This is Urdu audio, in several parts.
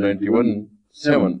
91(7)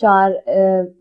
4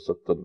70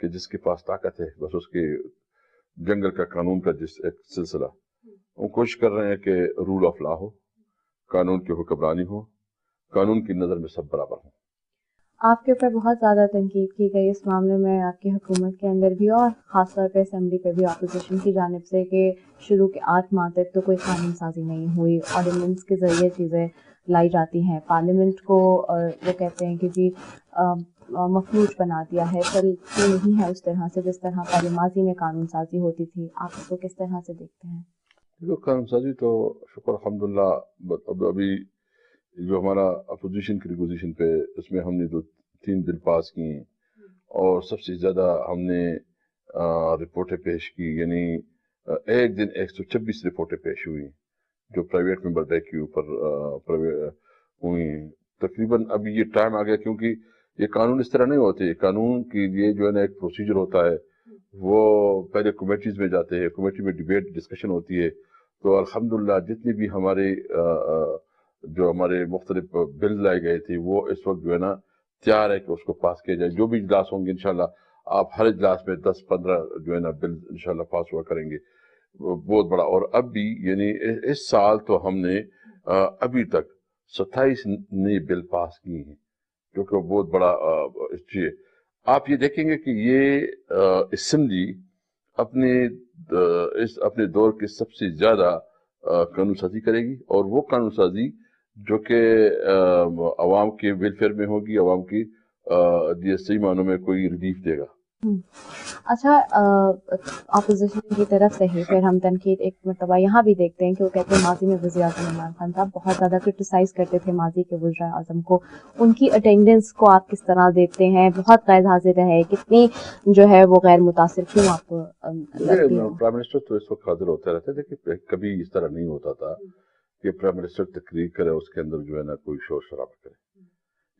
کہ جس کے پاس طاقت ہے بس اس کے جنگل کا قانون کا جس ایک سلسلہ، وہ کوشش کر رہے ہیں کہ رول آف لا ہو، قانون کی حکمرانی ہو، قانون کی نظر میں سب برابر ہوں۔ آپ کے اوپر بہت زیادہ تنقید کی گئی اس معاملے میں، آپ کی حکومت کے اندر بھی اور خاص طور پہ اسمبلی پہ بھی اپوزیشن کی جانب سے، کہ شروع کے 8 ماہ تک تو کوئی قانون سازی نہیں ہوئی، آرڈیننس کے ذریعے چیزیں لائی جاتی ہیں، پارلیمنٹ کو وہ کہتے ہیں کہ جی مفلوج بنا دیا ہے، چلتی نہیں ہے اس طرح سے جس طرح پہلے ماضی میں قانون سازی ہوتی تھی۔ آپ اس کو کس طرح سے دیکھتے ہیں؟ دیکھو قانون سازی تو شکر الحمدللہ ابھی جو ہمارا اپوزیشن کی ریپوزیشن پہ اس میں ہم نے 2-3 بل پاس کیے ہیں، اور سب سے زیادہ ہم نے رپورٹیں پیش کی، یعنی ایک دن 126 رپورٹیں پیش ہوئی جو پرائیویٹ ممبر ڈے کے اوپر ہوئی ہیں۔ تقریباً ابھی یہ ٹائم آ گیا، کیونکہ یہ قانون اس طرح نہیں ہوتے، قانون کے لیے جو ہے نا ایک پروسیجر ہوتا ہے، وہ پہلے کمیٹیز میں جاتے ہیں، کمیٹی میں ڈیبیٹ ڈسکشن ہوتی ہے، تو الحمدللہ جتنی بھی ہمارے مختلف بل لائے گئے تھے وہ اس وقت جو ہے نا تیار ہے کہ اس کو پاس کیا جائے۔ جو بھی اجلاس ہوں گے انشاءاللہ آپ ہر اجلاس میں 10-15 جو ہے نا بل انشاءاللہ پاس ہوا کریں گے، بہت بڑا۔ اور اب بھی یعنی اس سال تو ہم نے ابھی تک 27 نئے بل پاس کیے ہیں، جو کہ بہت بڑا چیز۔ آپ یہ دیکھیں گے کہ یہ اسمبلی اپنے دور کے سب سے زیادہ قانون سازی کرے گی، اور وہ قانون سازی جو کہ عوام کے ویلفیئر میں ہوگی، عوام کی صحیح معنوں میں کوئی ریلیف دے گا۔ اچھا، اپوزیشن کی طرف سے ہی پھر ہم تنقید ایک مرتبہ یہاں بھی دیکھتے ہیں کہ وہ کہتے ہیں ماضی میں وزیر اعظم عمران خان صاحب بہت زیادہ کرٹیسائز کرتے تھے ماضی کے وزراء اعظم کو، ان کی اٹینڈنس کو آپ کس طرح دیکھتے ہیں؟ بہت غیر حاضر رہے، کتنی جو ہے وہ غیر متاثر کیوں آپ کو لگتی ہے؟ پرائم منسٹر تو اس وقت حاضر ہوتے رہتے تھے، کہ کبھی اس طرح نہیں ہوتا تھا کہ پرائم منسٹر تقریر کرے اس کے اندر جو ہے نا کوئی شور شرابہ کرے۔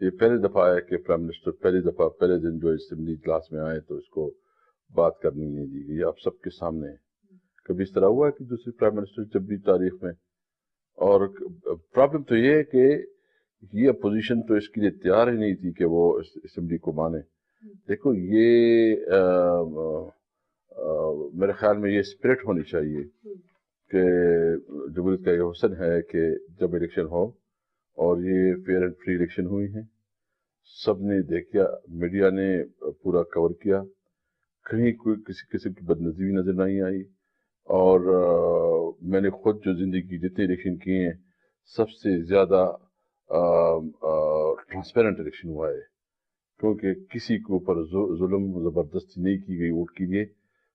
یہ پہلی دفعہ ہے کہ پرائم منسٹر پہلے دن جو اسمبلی اجلاس میں آئے تو اس کو بات کرنی نہیں دی گئی، آپ سب کے سامنے ہے۔ کبھی اس طرح ہوا ہے کہ دوسری پرائم منسٹر جب بھی تاریخ میں؟ اور پرابلم تو یہ ہے کہ یہ اپوزیشن تو اس کے لیے تیار ہی نہیں تھی کہ وہ اسمبلی کو مانے۔ دیکھو یہ میرے خیال میں یہ اسپرٹ ہونی چاہیے کہ جمہوریت کا یہ حسن ہے کہ جب الیکشن ہو، اور یہ فیئر اینڈ فری الیکشن ہوئی ہیں، سب نے دیکھا، میڈیا نے پورا کور کیا، کہیں کوئی کسی قسم کی بدنظیری نظر نہیں آئی، اور میں نے خود جو زندگی جتنے الیکشن کیے ہیں سب سے زیادہ ٹرانسپیرنٹ الیکشن ہوا ہے، کیونکہ کسی کے اوپر ظلم زبردستی نہیں کی گئی ووٹ کے لیے،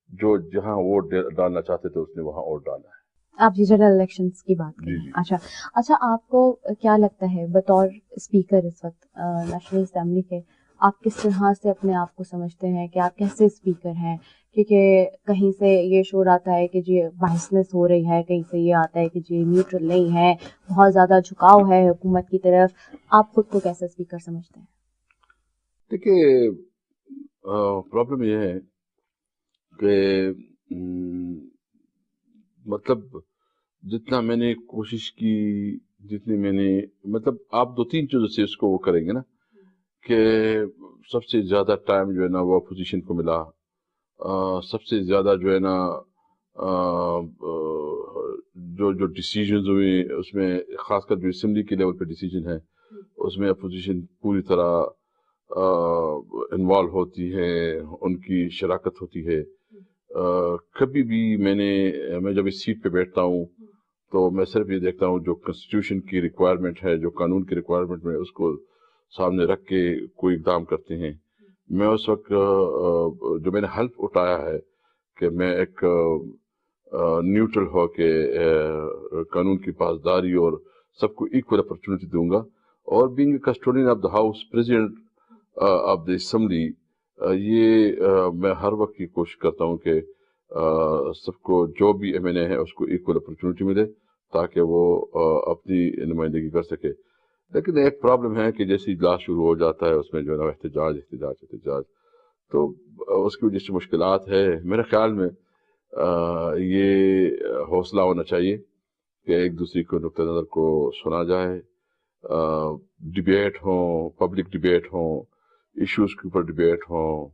جو جہاں ووٹ ڈالنا چاہتے تھے اس نے وہاں ووٹ ڈالا ہے۔ آپ جنرل الیکشنز کی بات کریں۔ جی۔ اچھا، آپ کو کیا لگتا ہے بطور اسپیکر اس وقت نیشنل اسمبلی کے، آپ کس طرح سے اپنے آپ کو سمجھتے ہیں کہ آپ کیسے اسپیکر ہیں؟ کیونکہ کہیں سے یہ شور آتا ہے کہ جی بحثنس ہو رہی ہے، کہیں سے یہ آتا ہے کہ جی نیوٹرل نہیں ہے، بہت زیادہ جھکاؤ ہے حکومت کی طرف، آپ خود کو کیسے اسپیکر سمجھتے ہیں؟ دیکھیے پرابلم یہ ہے کہ مطلب جتنا میں نے کوشش کی، جتنی میں نے مطلب آپ 2-3 چیزوں سے اس کو وہ کریں گے نا، کہ سب سے زیادہ ٹائم جو ہے نا وہ اپوزیشن کو ملا، سب سے زیادہ جو ہے نا جو ڈیسیجنز ہوئے اس میں، خاص کر جو اسمبلی کے لیول پہ ڈیسیجن ہے اس میں اپوزیشن پوری طرح انوالو ہوتی ہے، ان کی شراکت ہوتی ہے۔ کبھی بھی میں جب اس سیٹ پہ بیٹھتا ہوں تو میں صرف یہ دیکھتا ہوں جو کنسٹیٹیوشن کی ریکوائرمنٹ ہے، جو قانون کی ریکوائرمنٹ میں اس کو سامنے رکھ کے کوئی اقدام کرتے ہیں۔ میں اس وقت جو میں نے حلف اٹھایا ہے کہ میں ایک نیوٹرل ہو کے قانون کی پاسداری اور سب کو ایکول اپرچونٹی دوں گا، اور being a custodian of the house, president of the assembly, یہ میں ہر وقت کی کوشش کرتا ہوں کہ سب کو جو بھی ایم این اے ہے اس کو ایکول اپرچونٹی ملے تاکہ وہ اپنی نمائندگی کر سکے۔ لیکن ایک پرابلم ہے کہ جیسے اجلاس شروع ہو جاتا ہے اس میں جو ہے نا احتجاج، تو اس کی وجہ سے مشکلات ہے۔ میرے خیال میں یہ حوصلہ ہونا چاہیے کہ ایک دوسرے کو نقطہ نظر کو سنا جائے، ڈیبیٹ ہوں، پبلک ڈیبیٹ ہوں، ایشوز کے اوپر ڈیبیٹ ہوں،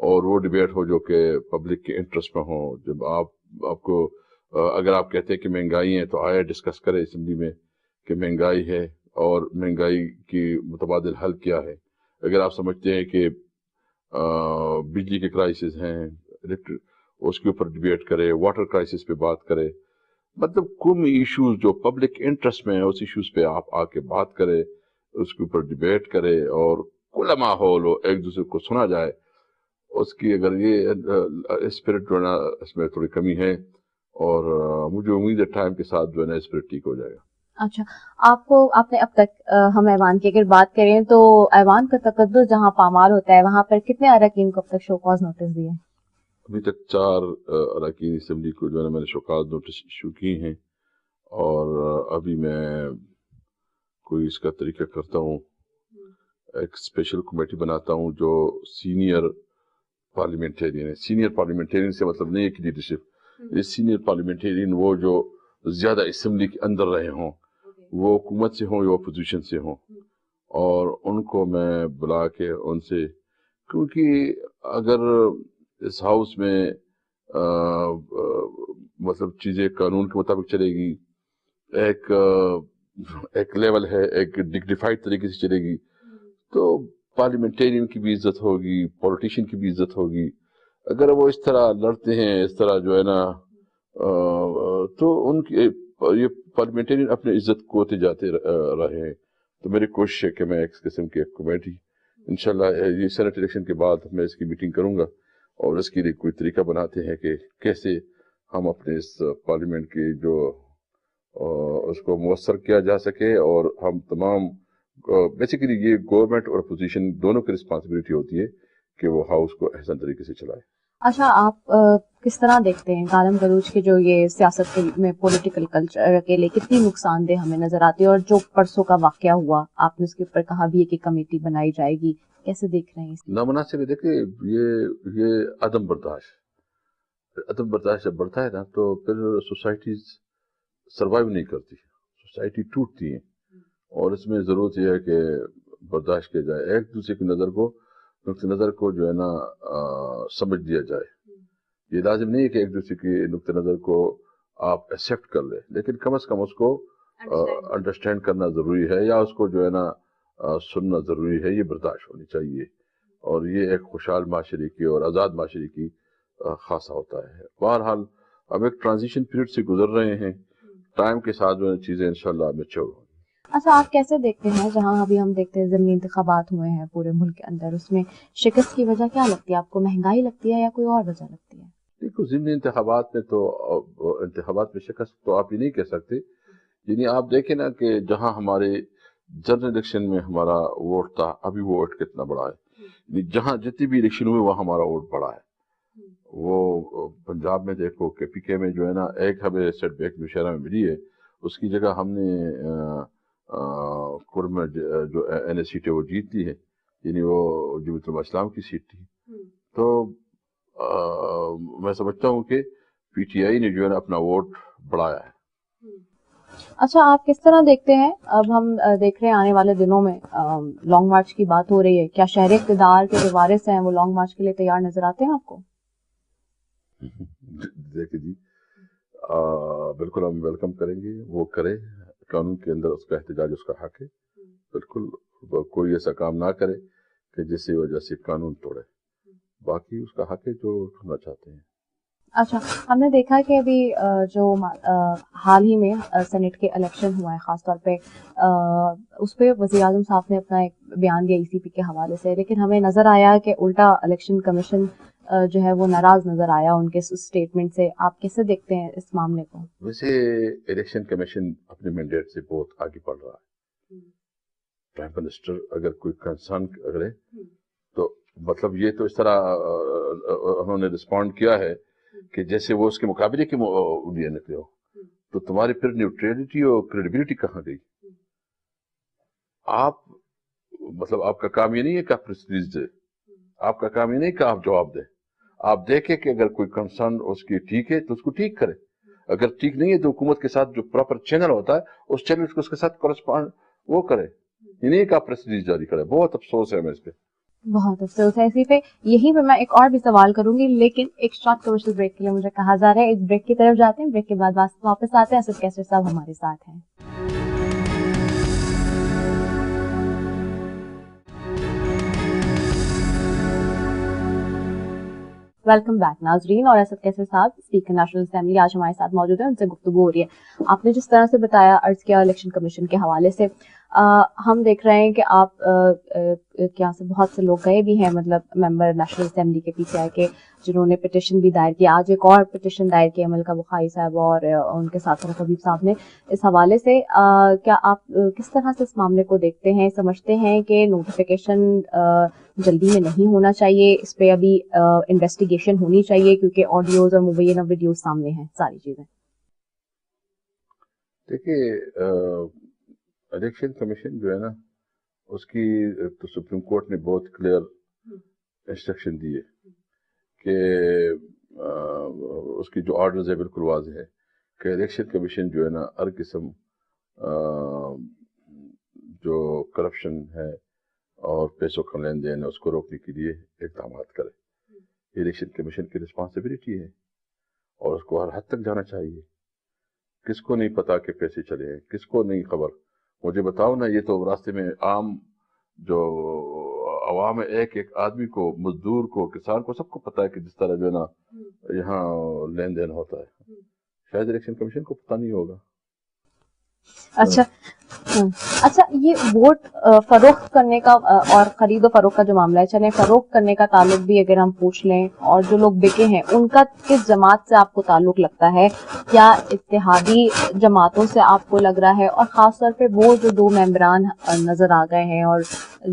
اور وہ ڈبیٹ ہو جو کہ پبلک کے انٹرسٹ میں ہو. جب آپ کو اگر آپ کہتے ہیں کہ مہنگائی ہے تو آیا ڈسکس کرے اسمبلی میں کہ مہنگائی ہے اور مہنگائی کی متبادل حل کیا ہے. اگر آپ سمجھتے ہیں کہ بجلی کے کرائسس ہیں اس کے اوپر ڈبیٹ کرے, واٹر کرائسس پہ بات کرے, مطلب کوئی ایشوز جو پبلک انٹرسٹ میں ہے اس ایشوز پہ آپ آ کے بات کرے, اس کے اوپر ڈبیٹ کرے اور کھلا ماحول ہو, ایک دوسرے کو سنا جائے. اس کی اگر یہ اسپرٹ جو ہے نا اس میں تھوڑی کمی ہے, اور مجھے امید ہے ٹائم کے ساتھ جو ہے نا اسپرٹ ٹھیک ہو جائے گا. اچھا, آپ نے اب تک ہم ایوان کی اگر بات کریں تو ایوان کا تقدس جہاں پامال ہوتا ہے وہاں پر کتنے اراکین کو اب تک شو کاز نوٹس دیے؟ ابھی تک 4 اراکین اسمبلی کو جو ہے نا میں نے شو کاز نوٹس ایشو کی ہیں, اور ابھی میں کوئی اس کا طریقہ کرتا ہوں, ایک اسپیشل کمیٹی بناتا ہوں جو سینئر پارلیمنٹیرین ہے. سینئر پارلیمنٹیرین سے مطلب نہیں ہے کہ لیڈرشپ, یہ سینئر پارلیمنٹیرین وہ جو زیادہ اسمبلی کے اندر رہے ہوں, وہ حکومت سے ہوں یا اپوزیشن سے ہوں, اور ان کو میں بلا کے ان سے, کیونکہ اگر اس ہاؤس میں مطلب چیزیں قانون کے مطابق چلے گی, ایک لیول ہے, ایک ڈگنیفائڈ طریقے سے چلے گی, تو پارلیمنٹیرین کی بھی عزت ہوگی, پولیٹیشین کی بھی عزت ہوگی. اگر وہ اس طرح لڑتے ہیں, اس طرح جو ہے نا, تو ان کی یہ پارلیمنٹیرین اپنے عزت کھوتے جاتے رہے ہیں. تو میری کوشش ہے کہ میں ایک قسم کی ایک کمیٹی انشاءاللہ یہ سینٹ الیکشن کے بعد میں اس کی میٹنگ کروں گا, اور اس کے لیے کوئی طریقہ بناتے ہیں کہ کیسے ہم اپنے اس پارلیمنٹ کی جو اس کو مؤثر کیا جا سکے, اور ہم تمام بیسیکلی یہ گورنمنٹ اور اپوزیشن دونوں کی رسپانسبلٹی ہوتی ہے کہ وہ ہاؤس کو احسن طریقے سے چلائے. اچھا, آپ کس طرح دیکھتے ہیں گالم گلوچ کے جو یہ سیاست میں پولیٹیکل کلچر کے لیے کتنی نقصان دہ ہمیں نظر آتی ہے, اور جو پرسوں کا واقعہ ہوا آپ نے اس کے اوپر کہا بھی ہے کہ کمیٹی بنائی جائے گی, کیسے دیکھ رہے ہیں؟ نامناسب ہے. دیکھیں یہ عدم برداشت جب بڑھتا ہے نا تو پھر سوسائٹیز سروائیو نہیں کرتی, سوسائٹی ٹوٹتی ہے, اور اس میں ضرورت یہ ہے کہ برداشت کیا جائے, ایک دوسرے کی نقطۂ نظر کو جو ہے نا سمجھ لیا جائے. یہ لازم نہیں ہے کہ ایک دوسرے کی نقطۂ نظر کو آپ ایکسیپٹ کر لیں, لیکن کم از کم اس کو انڈرسٹینڈ کرنا ضروری ہے, یا اس کو جو ہے نا سننا ضروری ہے. یہ برداشت ہونی چاہیے, اور یہ ایک خوشحال معاشرے کی اور آزاد معاشرے کی خاصہ ہوتا ہے. بہرحال اب ایک ٹرانزیشن پیریڈ سے گزر رہے ہیں, ٹائم کے ساتھ جو چیزیں انشاءاللہ میچور ہوں. اچھا, آپ کیسے دیکھتے ہیں جہاں ابھی ہم دیکھتے ہیں ضمنی انتخابات ہوئے ہیں پورے ملک کے اندر, اس میں شکست کی وجہ کیا لگتی ہے آپ کو؟ مہنگائی لگتی ہے یا کوئی اور وجہ لگتی ہے؟ دیکھو, ضمنی انتخابات میں شکست تو آپ یہ نہیں کہہ سکتے. یعنی آپ دیکھیں نا کہ جہاں ہمارے جنرل الیکشن میں ہمارا ووٹ تھا, ابھی وہ ووٹ کتنا بڑا ہے. یعنی جہاں جتنی بھی الیکشن ہوئے وہاں ہمارا ووٹ بڑا ہے. وہ پنجاب میں دیکھو کہ پی کے میں جو ہے نا ایک ہمیں سیٹ بیک نوشہرہ میں ملی ہے, اس کی جگہ ہم نے کل میں جو این ایس سیٹ ہے وہ جیت لی ہے, یعنی وہ جمیعت علماء اسلام کی سیٹ تھی. تو میں سمجھتا ہوں کہ پی ٹی آئی نے جو ہے نا اپنا ووٹ بڑھایا ہے. اچھا, آپ کس طرح دیکھتے ہیں, اب ہم دیکھ رہے ہیں آنے والے دنوں میں لانگ مارچ کی بات ہو رہی ہے, کیا شہر اقتدار کے جو وارث ہیں وہ لانگ مارچ کے لیے تیار نظر آتے ہیں آپ کو؟ دیکھیں جی, بالکل ہم ویلکم کریں گے, وہ کرے, قانون کے اندر اس کا احتجاج اس کا حق ہے. بالکل کوئی ایسا کام نہ کرے کہ جس کی وجہ سے قانون توڑے, باقی اس کا حق ہے جو کرنا چاہتے ہیں. اچھا, ہم نے دیکھا کہ ابھی جو حال ہی میں سینٹ کے الیکشن ہوا ہے, خاص طور پہ اس پہ وزیر اعظم صاحب نے اپنا ایک بیان دیا ای سی پی کے حوالے سے, لیکن ہمیں نظر آیا کہ الٹا الیکشن کمیشن جو ہے وہ ناراض نظر آیا ان کے اسٹیٹمنٹ سے. آپ کیسے دیکھتے ہیں اس معاملے کو؟ ویسے الیکشن کمیشن اپنے مینڈیٹ سے بہت آگے بڑھ رہا ہے. پرائم منسٹر اگر کوئی کنسرن کرے تو مطلب یہ تو اس طرح انہوں نے رسپونڈ کیا ہے کہ جیسے وہ اس کے مقابلے کے لیے نکلے ہو, تو تمہاری پھر نیوٹریلٹی اور کریڈیبلٹی کہاں گئی؟ آپ مطلب آپ کا کام یہ نہیں ہے کہ آپ پریس دے, آپ کا کام یہ نہیں کہ آپ جواب دیں. آپ دیکھیں کہ اگر کوئی کنسرن اس کی ٹھیک ہے تو اس کو ٹھیک کرے, اگر ٹھیک نہیں ہے تو حکومت کے ساتھ جو پراپر چینل ہوتا ہے اس چینل کو اس کے ساتھ کورسپونڈ وہ کرے. یہ نہیں کہ آپ پریس ریلیز جاری کرے. بہت افسوس ہے ہمیں اس پہ. بہت افسوس ہے اسی پہ. یہیں پہ میں ایک اور بھی سوال کروں گی, لیکن ایک شارٹ کمرشل بریک کے لیے مجھے کہا جا رہا ہے. ایک بریک کی طرف جاتے ہیں, بریک کے بعد واپس آتے ہیں. اسد کیسر صاحب ہمارے ساتھ ہیں. ویلکم بیک ناظرین. اور اسد کیسر صاحب اسپیکر نیشنل اسمبلی آج ہمارے ساتھ موجود ہیں, ان سے گفتگو ہو رہی ہے. آپ نے جس طرح سے بتایا عرض کیا الیکشن کمیشن کے حوالے سے, ہم دیکھ رہے ہیں کہ آپ کیا سے بہت سے لوگ گئے بھی ہیں, مطلب ممبر نیشنل اسمبلی کے PTI کے, جنہوں نے پٹیشن بھی دائر کیا. آج ایک اور پٹیشن دائر کی ملکہ بخاری صاحب اور ان کے ساتھ حبیب صاحب نے. اس حوالے سے کیا آپ کس طرح سے اس معاملے کو دیکھتے ہیں؟ سمجھتے ہیں کہ نوٹیفیکیشن جلدی میں نہیں ہونا چاہیے, اس پہ ابھی انویسٹیگیشن ہونی چاہیے, کیونکہ آڈیوز اور مبینہ ویڈیوز سامنے ہیں, ساری چیزیں؟ دیکھیے, الیکشن کمیشن جو ہے نا, اس کی تو سپریم کورٹ نے بہت کلیئر انسٹرکشن دی ہے کہ اس کی جو آرڈرز ہے بالکل واضح ہے کہ الیکشن کمیشن جو ہے نا ہر قسم جو کرپشن ہے اور پیسوں کا لین دین ہے اس کو روکنے کے لیے اقدامات کرے. الیکشن کمیشن کی رسپانسبلٹی ہے اور اس کو ہر حد تک جانا چاہیے. کس کو نہیں پتا کہ پیسے چلے ہیں, کس کو نہیں خبر؟ مجھے بتاؤ نا, یہ تو راستے میں عام جو عوام ہے, ایک ایک آدمی کو, مزدور کو, کسان کو, سب کو پتا ہے کہ جس طرح جو ہے نا یہاں لین دین ہوتا ہے. شاید الیکشن کمیشن کو پتا نہیں ہوگا. اچھا, یہ ووٹ فروخت کرنے کا اور خرید و فروخت کا جو معاملہ ہے, چلیں فروخت کرنے کا تعلق بھی اگر ہم پوچھ لیں, اور جو لوگ بکے ہیں ان کا کس جماعت سے آپ کو تعلق لگتا ہے؟ کیا اتحادی جماعتوں سے آپ کو لگ رہا ہے؟ اور خاص طور پہ وہ جو 2 ممبران نظر آ گئے ہیں اور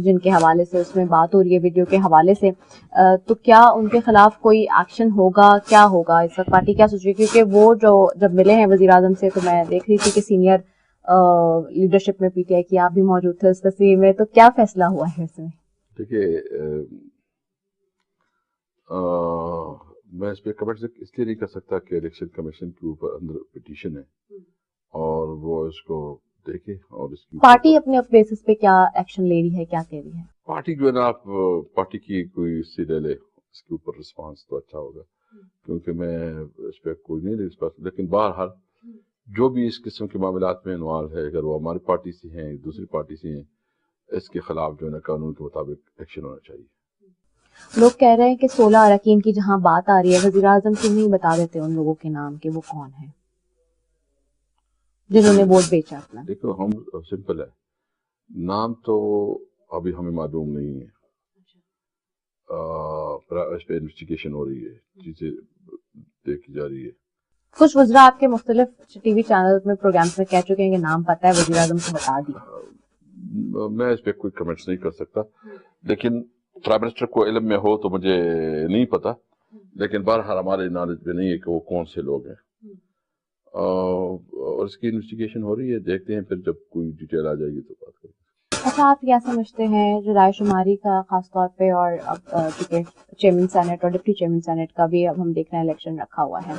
جن کے حوالے سے اس میں بات ہو رہی ہے ویڈیو کے حوالے سے, تو کیا ان کے خلاف کوئی ایکشن ہوگا؟ کیا ہوگا اس وقت پارٹی کیا سوچ رہی ہے؟ کیونکہ وہ جو جب ملے ہیں وزیر اعظم سے, تو میں دیکھ رہی تھی کہ سینئر لیڈرشپ میں PTI کی آپ بھی موجود تھے اس تصویر میں, تو کیا فیصلہ ہوا ہے اس میں؟ دیکھیے, میں اس پہ کمنٹ اس لیے نہیں کر سکتا کہ الیکشن کمیشن کے اوپر اندر پٹیشن ہے اور وہ اس کو دیکھے, اور اس کی پارٹی اپنے بیسس پہ کیا ایکشن لے رہی ہے, کیا کہہ رہی ہے پارٹی جو ہے نا, آپ پارٹی کی کوئی سی لے لے, اس کے اوپر رسپانس تو اچھا ہوگا, کیونکہ میں اس پہ کوئی نہیں رسپانس. لیکن بہرحال جو بھی اس قسم کے معاملات میں انوالو ہے, اگر وہ ہماری پارٹی سے ہیں, دوسری پارٹی سے ہیں, اس کے خلاف جو ہے نا قانون کے مطابق ایکشن ہونا چاہیے. لوگ کہہ رہے ہیں کہ 16 اراکین کی جہاں بات آ رہی ہے, وزیر اعظم کیوں نہیں بتا دیتے ان لوگوں کے نام کہ وہ کون ہیں جنہوں نے ووٹ بیچا اپنا؟ دیکھو, ہم سمپل ہے, نام تو ابھی ہمیں معلوم نہیں ہے, اس پہ انویسٹیگیشن ہو رہی ہے, چیزیں دیکھی جا رہی ہے. کچھ وزراء آپ کے مختلف ٹی وی چینل میں پروگرامز میں کہہ چکے ہیں کہ نام پتہ ہے, وزیر اعظم کو بتا دیا. میں اس پہ کوئی کمنٹس نہیں کر سکتا, لیکن پرائم منسٹر کو علم میں ہو تو مجھے نہیں پتا, لیکن بہرحال ہمارے نالج میں نہیں ہے کہ وہ کون سے لوگ ہیں, اور اس کی انویسٹیگیشن ہو رہی ہے. دیکھتے ہیں, پھر جب کوئی ڈیٹیل آ جائے گی تو بات کریں گے. اچھا, آپ کیا سمجھتے ہیں جو رائے شماری کا خاص طور پہ, اور اب چونکہ چیئرمین سینٹ اور ڈپٹی چیئرمین سینٹ کا بھی اب ہم دیکھ رہے ہیں الیکشن رکھا ہوا ہے,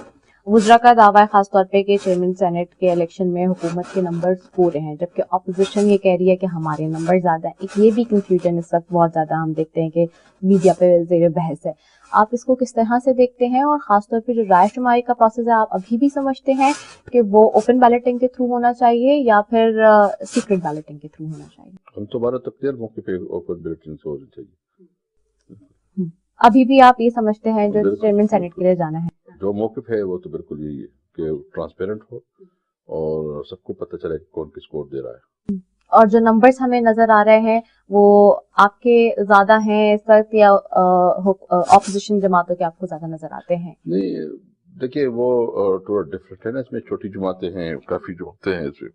وزراء کا دعویٰ ہے خاص طور پہ کہ چیئرمین سینٹ کے الیکشن میں حکومت کے نمبرز پورے ہیں, جبکہ اپوزیشن یہ کہہ رہی ہے کہ ہمارے نمبر زیادہ ہیں. ایک یہ بھی کنفیوژن اس وقت بہت زیادہ ہم دیکھتے ہیں کہ میڈیا پہ زیر بحث ہے. آپ اس کو کس طرح سے دیکھتے ہیں؟ اور خاص طور پہ جو رائے شماری کا پروسیس ہے, آپ ابھی بھی سمجھتے ہیں کہ وہ اوپن بیلٹنگ کے تھرو ہونا چاہیے یا پھر سیکرٹ بیلٹنگ کے تھرو ہونا چاہیے؟ ہم تو ہمارا تقریر موقع پہ اوپن بیلٹنگ سے ہونی چاہیے. ابھی بھی آپ یہ سمجھتے ہیں جو چیئرمین سینٹ کے لیے جانا ہے, جو موقف ہے وہ تو بالکل یہی ہے کہ ٹرانسپیرنٹ ہو اور سب کو پتہ چلے کہ کون کس کو ووٹ دے رہا ہے. اور جو نمبرز ہمیں نظر آ رہے ہیں وہ آپ کے زیادہ ہیں اس وقت, یا اپوزیشن جماعتوں کے آپ کو زیادہ نظر آتے ہیں؟ نہیں, دیکھیے وہ تھوڑا ڈفرینٹ ہے نا, اس میں چھوٹی جماعتیں ہیں کافی جو ہوتے ہیں اس میں,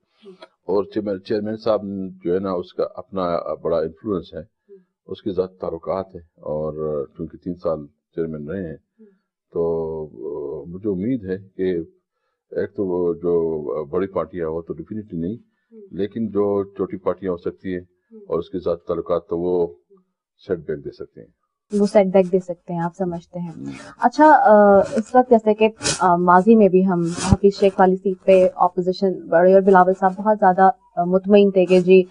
اور چیئرمین صاحب جو ہے نا اس کا اپنا بڑا انفلوئنس ہے, اس کے ذات تعلقات ہیں, اور چونکہ 3 سال چیئرمین رہے ہیں تو مجھے امید ہے کہ ایک تو وہ جو بڑی پارٹیاں وہ تو ڈیفینیٹلی نہیں, لیکن جو چھوٹی پارٹیاں ہو سکتی ہیں اور اس کے ذات تعلقات تو وہ سیٹ بیک دے سکتے ہیں, وہ سیٹ بیک دے سکتے ہیں, آپ سمجھتے ہیں. اچھا, اس وقت جیسے کہ ماضی میں بھی ہم حفیظ شیخ والی سیٹ پہ اپوزیشن بڑے اور بلاول صاحب بہت زیادہ مطمئن تھے کہ جی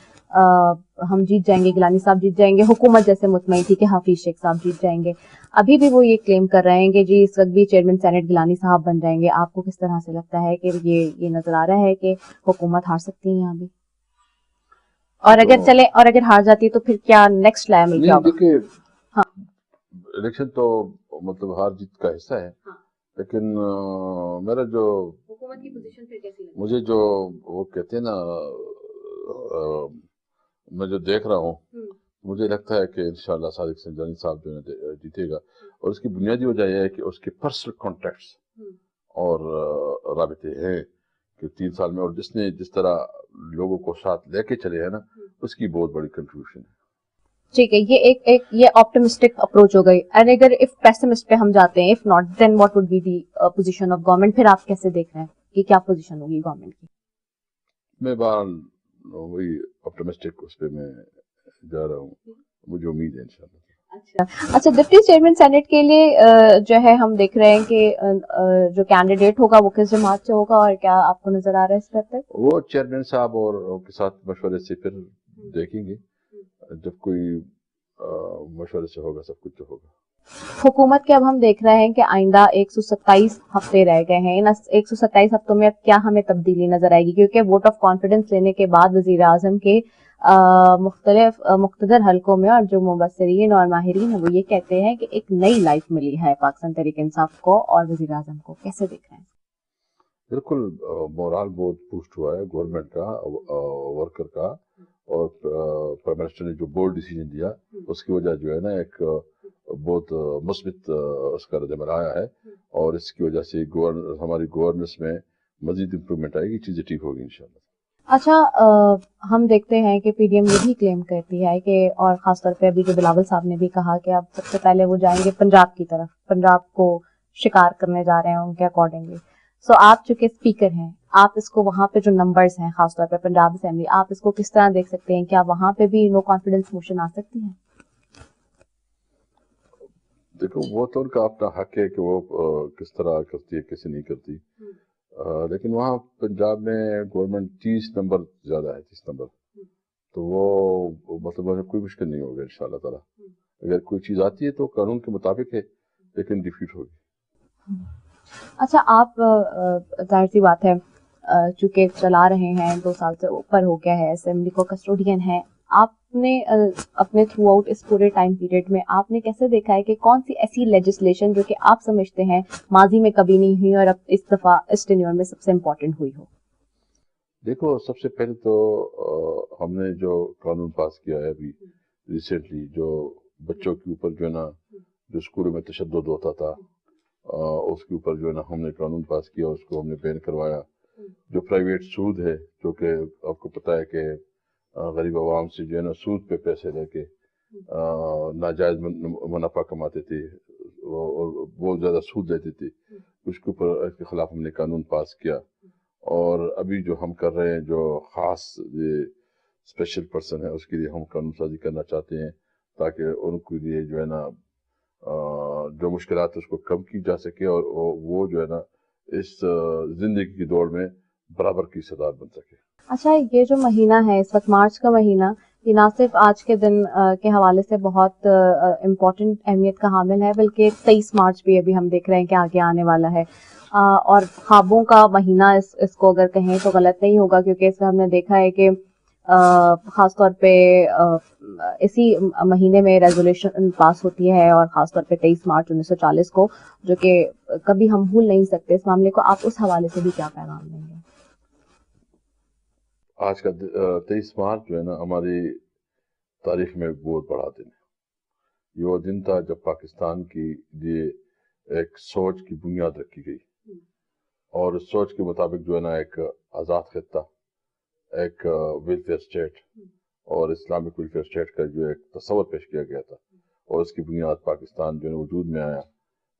ہم جیت جائیں گے, گیلانی صاحب جیت جائیں گے, حکومت جیسے مطمئن تھی کہ حفیظ شیخ صاحب جیت جائیں گے, ابھی بھی وہ یہ کلیم کر رہے ہیں کہ جی اس وقت بھی چیئرمین سینٹ گیلانی صاحب بن جائیں گے. آپ کو کس طرح سے لگتا ہے کہ یہ نظر آ رہا ہے کہ حکومت ہار سکتی ہے یہاں بھی, اور اگر چلے اور اگر ہار جاتی ہے تو پھر کیا نیکسٹ لائم کیا ہوگا؟ دیکھیے ہاں الیکشن تو مطلب ہار جیت کا حصہ ہے, لیکن میرا جو حکومت کی پوزیشن پھر کیسی لگتی ہے؟ مجھے جو وہ کہتے ہیں نا میں جو دیکھ رہا ہوں, مجھے لگتا ہے کہ انشاءاللہ صادق سنجانی صاحب جو ہے جیتے گا, اور اس کی بنیادی وجہ یہ ہے کہ اس کے پرسنل کانٹیکٹس اور رابطے ہیں کہ 3 سال میں, اور جس نے جس طرح لوگوں کو ساتھ لے کے چلے ہیں نا, اس کی بہت بڑی کنٹریبیوشن ہے. ٹھیک ہے, یہ یہ آپٹمسٹک اپروچ ہو گئی. اینڈ اگر اف پیسمسٹ پہ ہم جاتے ہیں, if not then what would be the position of government, پھر آپ کیسے دیکھ رہے ہیں کہ کیا پوزیشن ہوگی گورنمنٹ کی؟ میں بہرحال وہی آپٹمسٹک اس پہ میں جا رہا ہوں, مجھے امید ہے انشاءاللہ. اچھا, ڈپٹی چیئرمین سینٹ کے لیے جو ہے ہم دیکھ رہے ہیں کہ جو کینڈیڈیٹ ہوگا وہ کس جماعت سے ہوگا, اور کیا آپ کو نظر آ رہا ہے اس پہ اب تک؟ وہ چیئرمین صاحب اور کے ساتھ مشورے سے پھر دیکھیں گے, جب کوئی مشورے سے ہوگا سب کچھ جو ہوگا. حکومت کے اب ہم دیکھ رہے ہیں کہ آئندہ 127 ہفتے رہ گئے ہیں. ان 127 ہفتوں میں اب کیا ہمیں تبدیلی نظر آئے گی؟ کیونکہ ووٹ آف کانفیڈنس لینے کے بعد وزیر اعظم کے مختلف مقتدر حلقوں میں اور جو مبصرین اور ماہرین ہیں وہ یہ کہتے ہیں کہ ایک نئی لائف ملی ہے پاکستان تحریک انصاف کو اور وزیر اعظم کو. کیسے دیکھ رہے ہیں؟ بالکل مورال بہت بوسٹ ہوا ہے گورنمنٹ کا, ورکر کا, اور پرائم منسٹر نے جو بولڈ ڈیسیجن دیا اس کی وجہ جو ہے نا ایک بہت مثبت اس کا رد عمل آیا ہے, اور اس کی وجہ سے ہماری گورننس میں مزید امپرومنٹ آئے گی, چیزیں ٹھیک ہوگی انشاءاللہ. اچھا, ہم دیکھتے ہیں کہ پی ڈی ایم یہ بھی کلیم کرتی ہے کہ, اور خاص طور پہ ابھی جو بلاول صاحب نے بھی کہا کہ اب سب سے پہلے وہ جائیں گے پنجاب کی طرف, پنجاب کو شکار کرنے جا رہے ہیں ان کے اکارڈنگلی. سو آپ چونکہ اسپیکر ہیں, آپ اس کو وہاں پہ جو نمبرز ہیں خاص طور پہ پنجاب اسمبلی, آپ اس کو کس طرح دیکھ سکتے ہیں؟ کیا وہاں پہ بھی نو کانفیڈنس موشن آ سکتی ہے؟ دیکھو وہ تو ان کا اپنا حق ہے کہ وہ کس طرح کرتی ہے کیسے نہیں کرتی, لیکن وہاں پنجاب میں گورنمنٹ 30 نمبر زیادہ ہے, 30 نمبر, تو وہ مطلب کوئی مشکل نہیں ہوگا انشاءاللہ تعالی. اگر کوئی چیز آتی ہے تو قانون کے مطابق ہے, لیکن ڈیفیٹ ہوگی. اچھا, آپ ظاہر سی بات ہے چونکہ چلا رہے ہیں 2 سال سے اوپر ہو گیا ہے, اسمبلی کو کسٹوڈین ہیں, آپ نے اپنے تھرو آؤٹ اس پورے ٹائم پیریڈ میں آپ نے کیسے دیکھا ہے کہ کون سی ایسی لیجسلیشن جو کہ آپ سمجھتے ہیں ماضی میں کبھی نہیں ہوئی اور اب اس دفعہ اس ٹینیور میں سب سے امپورٹنٹ ہوئی ہو؟ دیکھو سب سے پہلے تو ہم نے جو قانون پاس کیا ہے ابھی ریسنٹلی, جو بچوں کے اوپر جو ہے نا جو اسکولوں میں تشدد ہوتا تھا, اس کے اوپر جو ہے نا ہم نے قانون پاس کیا, اس کو ہم نے بین کروایا. جو پرائیویٹ سود ہے, جو کہ آپ کو پتہ ہے کہ غریب عوام سے جو ہے نا سود پہ پیسے لے کے ناجائز منافع کماتے تھے اور بہت زیادہ سود لیتے تھے, اس کے اوپر اس کے خلاف ہم نے قانون پاس کیا. اور ابھی جو ہم کر رہے ہیں جو خاص اسپیشل پرسن ہے, اس کے لیے ہم قانون سازی کرنا چاہتے ہیں تاکہ ان کے لیے جو ہے نا جو مشکلات اس کو کم کی جا سکے, اور وہ جو ہے نا اس زندگی کی دوڑ میں برابر کی صدار بن سکے. اچھا, یہ جو مہینہ ہے اس وقت مارچ کا مہینہ, یہ نہ صرف آج کے دن کے حوالے سے بہت امپورٹنٹ اہمیت کا حامل ہے, بلکہ 23 مارچ بھی ابھی ہم دیکھ رہے ہیں کہ آگے آنے والا ہے, اور خوابوں کا مہینہ اس کو اگر کہیں تو غلط نہیں ہوگا, کیونکہ اس میں ہم نے دیکھا ہے کہ خاص طور پہ اسی مہینے میں ریزولوشن پاس ہوتی ہے, اور خاص طور پہ 23 مارچ 1940 کو, جو کہ کبھی ہم بھول نہیں سکتے. اس معاملے کو آپ اس حوالے سے بھی کیا پیغام دیں گے؟ آج کا 23 مارچ جو ہے نا ہماری تاریخ میں بہت بڑا دن ہے. یہ وہ دن تھا جب پاکستان کے لیے ایک سوچ کی بنیاد رکھی گئی, اور اس سوچ کے مطابق جو ہے نا ایک آزاد خطہ, ایک ویلفیئر اسٹیٹ اور اسلامک ویلفیئر اسٹیٹ کا جو ایک تصور پیش کیا گیا تھا, اور اس کی بنیاد پاکستان جو ہے وجود میں آیا.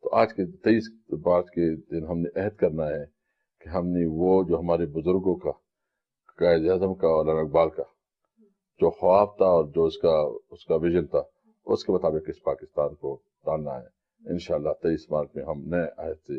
تو آج کے 23 مارچ کے دن ہم نے عہد کرنا ہے کہ ہم نے وہ جو ہمارے بزرگوں کا, قائد اعظم کا اور علامہ اقبال کا جو خواب تھا اور جو اس کا ویژن تھا, اس کے مطابق اس پاکستان کو ڈالنا ہے. انشاءاللہ 23 مارچ میں ہم نئے عہد سے